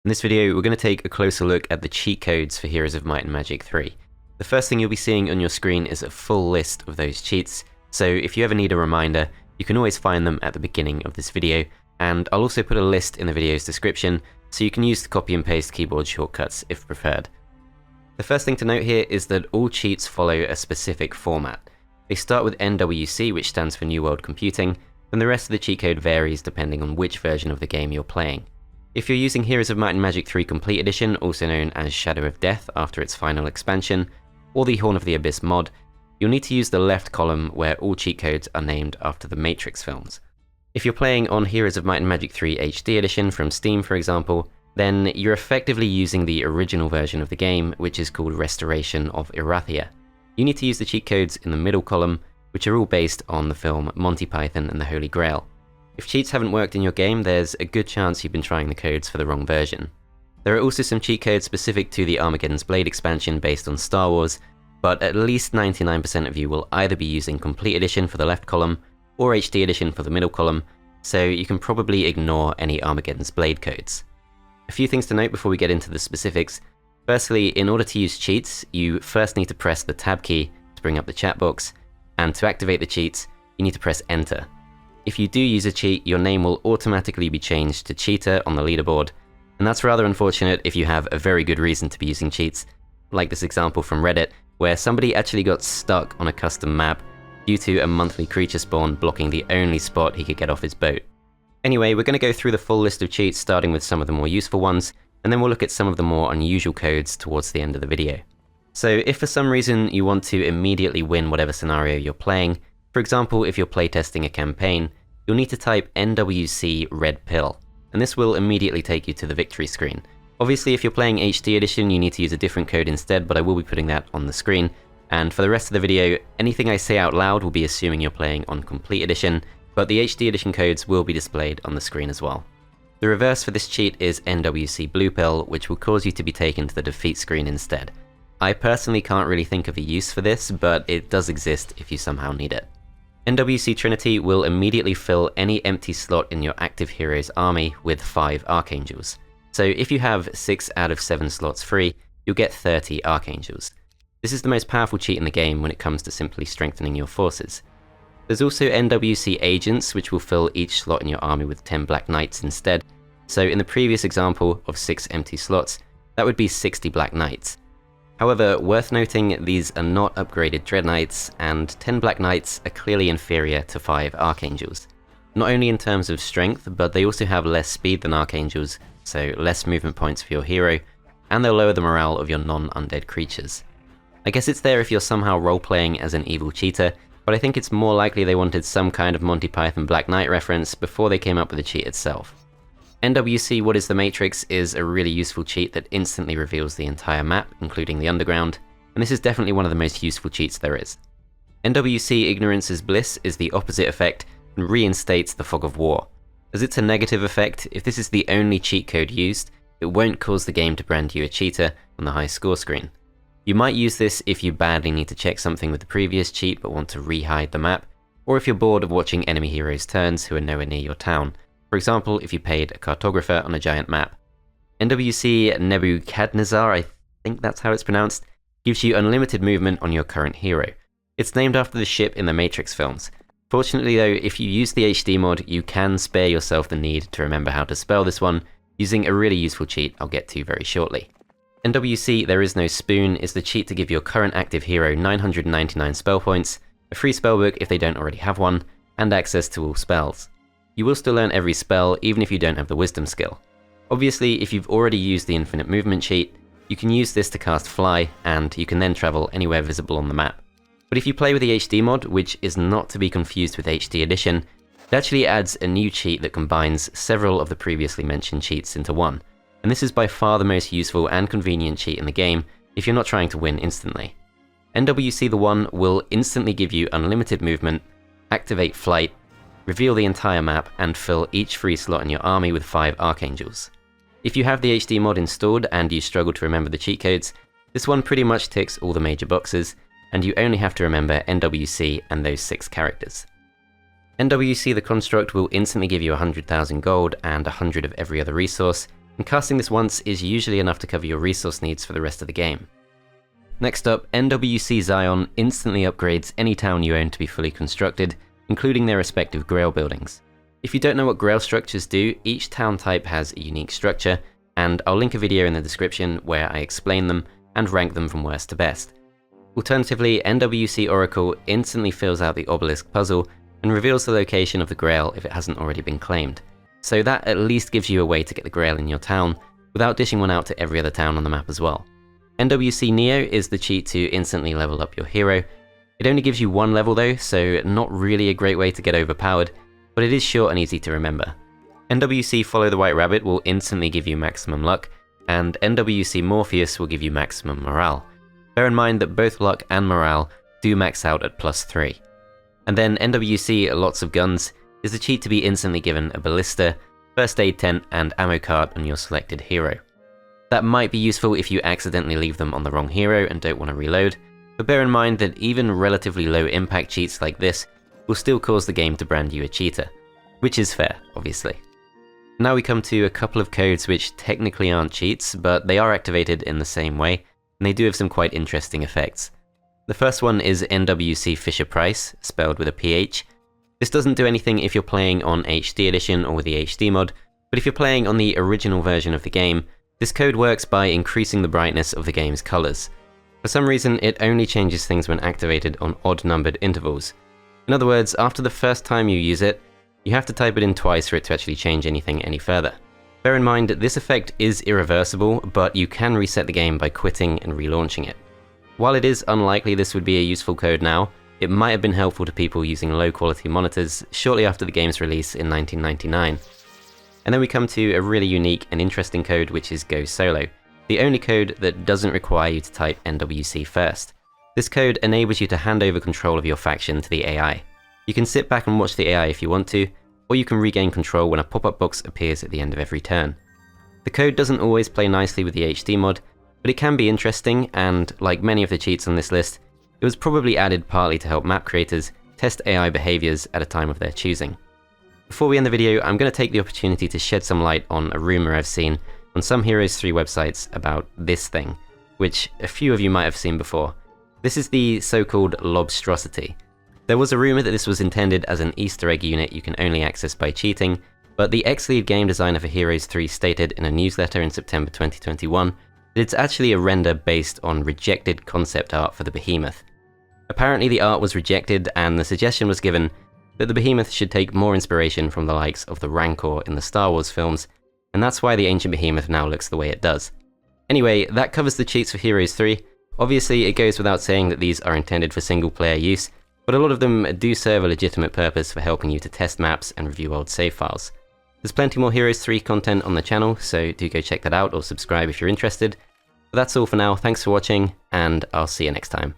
In this video, we're going to take a closer look at the cheat codes for Heroes of Might and Magic 3. The first thing you'll be seeing on your screen is a full list of those cheats, so if you ever need a reminder, you can always find them at the beginning of this video, and I'll also put a list in the video's description, so you can use the copy and paste keyboard shortcuts if preferred. The first thing to note here is that all cheats follow a specific format. They start with NWC, which stands for New World Computing, and the rest of the cheat code varies depending on which version of the game you're playing. If you're using Heroes of Might and Magic 3 Complete Edition, also known as Shadow of Death after its final expansion, or the Horn of the Abyss mod, you'll need to use the left column where all cheat codes are named after the Matrix films. If you're playing on Heroes of Might and Magic 3 HD Edition from Steam, for example, then you're effectively using the original version of the game, which is called Restoration of Erathia. You need to use the cheat codes in the middle column, which are all based on the film Monty Python and the Holy Grail. If cheats haven't worked in your game, there's a good chance you've been trying the codes for the wrong version. There are also some cheat codes specific to the Armageddon's Blade expansion based on Star Wars, but at least 99% of you will either be using Complete Edition for the left column, or HD Edition for the middle column, so you can probably ignore any Armageddon's Blade codes. A few things to note before we get into the specifics. Firstly, in order to use cheats, you first need to press the Tab key to bring up the chat box, and to activate the cheats, you need to press Enter. If you do use a cheat, your name will automatically be changed to Cheater on the leaderboard, and that's rather unfortunate if you have a very good reason to be using cheats, like this example from Reddit, where somebody actually got stuck on a custom map due to a monthly creature spawn blocking the only spot he could get off his boat. Anyway, we're going to go through the full list of cheats, starting with some of the more useful ones, and then we'll look at some of the more unusual codes towards the end of the video. So if for some reason you want to immediately win whatever scenario you're playing, for example, if you're playtesting a campaign, you'll need to type nwcredpill, and this will immediately take you to the victory screen. Obviously, if you're playing HD Edition, you need to use a different code instead, but I will be putting that on the screen. And for the rest of the video, anything I say out loud will be assuming you're playing on Complete Edition, but the HD Edition codes will be displayed on the screen as well. The reverse for this cheat is nwcbluepill, which will cause you to be taken to the defeat screen instead. I personally can't really think of a use for this, but it does exist if you somehow need it. nwctrinity will immediately fill any empty slot in your active hero's army with 5 Archangels. So if you have 6 out of 7 slots free, you'll get 30 Archangels. This is the most powerful cheat in the game when it comes to simply strengthening your forces. There's also nwcagents, which will fill each slot in your army with 10 Black Knights instead. So in the previous example of 6 empty slots, that would be 60 Black Knights. However, worth noting, these are not upgraded Dread Knights, and 10 Black Knights are clearly inferior to 5 Archangels. Not only in terms of strength, but they also have less speed than Archangels, so less movement points for your hero, and they'll lower the morale of your non-undead creatures. I guess it's there if you're somehow role-playing as an evil cheater, but I think it's more likely they wanted some kind of Monty Python Black Knight reference before they came up with the cheat itself. nwcwhatisthematrix is a really useful cheat that instantly reveals the entire map, including the underground, and this is definitely one of the most useful cheats there is. nwcignoranceisbliss is the opposite effect and reinstates the Fog of War. As it's a negative effect, if this is the only cheat code used, it won't cause the game to brand you a cheater on the high score screen. You might use this if you badly need to check something with the previous cheat but want to re-hide the map, or if you're bored of watching enemy heroes' turns who are nowhere near your town. For example, if you paid a cartographer on a giant map. nwcnebuchadnezzar, I think that's how it's pronounced, gives you unlimited movement on your current hero. It's named after the ship in the Matrix films. Fortunately though, if you use the HD mod, you can spare yourself the need to remember how to spell this one, using a really useful cheat I'll get to very shortly. nwcthereisnospoon is the cheat to give your current active hero 999 spell points, a free spellbook if they don't already have one, and access to all spells. You will still learn every spell even if you don't have the Wisdom skill. Obviously, if you've already used the infinite movement cheat, you can use this to cast Fly, and you can then travel anywhere visible on the map. But if you play with the HD mod, which is not to be confused with HD Edition, it actually adds a new cheat that combines several of the previously mentioned cheats into one, and this is by far the most useful and convenient cheat in the game if you're not trying to win instantly. nwctheone will instantly give you unlimited movement, activate Flight, reveal the entire map, and fill each free slot in your army with 5 Archangels. If you have the HD mod installed and you struggle to remember the cheat codes, this one pretty much ticks all the major boxes, and you only have to remember NWC and those 6 characters. NWCtheconstruct will instantly give you 100,000 gold and 100 of every other resource, and casting this once is usually enough to cover your resource needs for the rest of the game. Next up, nwczion instantly upgrades any town you own to be fully constructed, including their respective Grail buildings. If you don't know what Grail structures do, each town type has a unique structure, and I'll link a video in the description where I explain them and rank them from worst to best. Alternatively, nwcoracle instantly fills out the obelisk puzzle and reveals the location of the Grail if it hasn't already been claimed. So that at least gives you a way to get the Grail in your town, without dishing one out to every other town on the map as well. nwcneo is the cheat to instantly level up your hero. It only gives you one level though, so not really a great way to get overpowered, but it is short and easy to remember. nwcfollowthewhiterabbit will instantly give you maximum luck, and nwcmorpheus will give you maximum morale. Bear in mind that both luck and morale do max out at +3. And then nwclotsofguns is the cheat to be instantly given a Ballista, first aid tent, and ammo cart on your selected hero. That might be useful if you accidentally leave them on the wrong hero and don't want to reload, but bear in mind that even relatively low impact cheats like this will still cause the game to brand you a cheater, which is fair, obviously. Now we come to a couple of codes which technically aren't cheats, but they are activated in the same way, and they do have some quite interesting effects. The first one is nwcphisherprice, spelled with a PH. This doesn't do anything if you're playing on HD edition or with the HD mod, but if you're playing on the original version of the game, this code works by increasing the brightness of the game's colours. For some reason, it only changes things when activated on odd-numbered intervals. In other words, after the first time you use it, you have to type it in twice for it to actually change anything any further. Bear in mind that this effect is irreversible, but you can reset the game by quitting and relaunching it. While it is unlikely this would be a useful code now, it might have been helpful to people using low-quality monitors shortly after the game's release in 1999. And then we come to a really unique and interesting code, which is gosolo, the only code that doesn't require you to type NWC first. This code enables you to hand over control of your faction to the AI. You can sit back and watch the AI if you want to, or you can regain control when a pop-up box appears at the end of every turn. The code doesn't always play nicely with the HD mod, but it can be interesting, and like many of the cheats on this list, it was probably added partly to help map creators test AI behaviours at a time of their choosing. Before we end the video, I'm going to take the opportunity to shed some light on a rumour I've seen on some Heroes 3 websites about this thing, which a few of you might have seen before. This is the so-called Lobstrosity. There was a rumour that this was intended as an Easter egg unit you can only access by cheating, but the ex-lead game designer for Heroes 3 stated in a newsletter in September 2021 that it's actually a render based on rejected concept art for the behemoth. Apparently the art was rejected, and the suggestion was given that the behemoth should take more inspiration from the likes of the Rancor in the Star Wars films, and that's why the ancient behemoth now looks the way it does. Anyway, that covers the cheats for Heroes 3. Obviously, it goes without saying that these are intended for single-player use, but a lot of them do serve a legitimate purpose for helping you to test maps and review old save files. There's plenty more Heroes 3 content on the channel, so do go check that out or subscribe if you're interested. But that's all for now, thanks for watching, and I'll see you next time.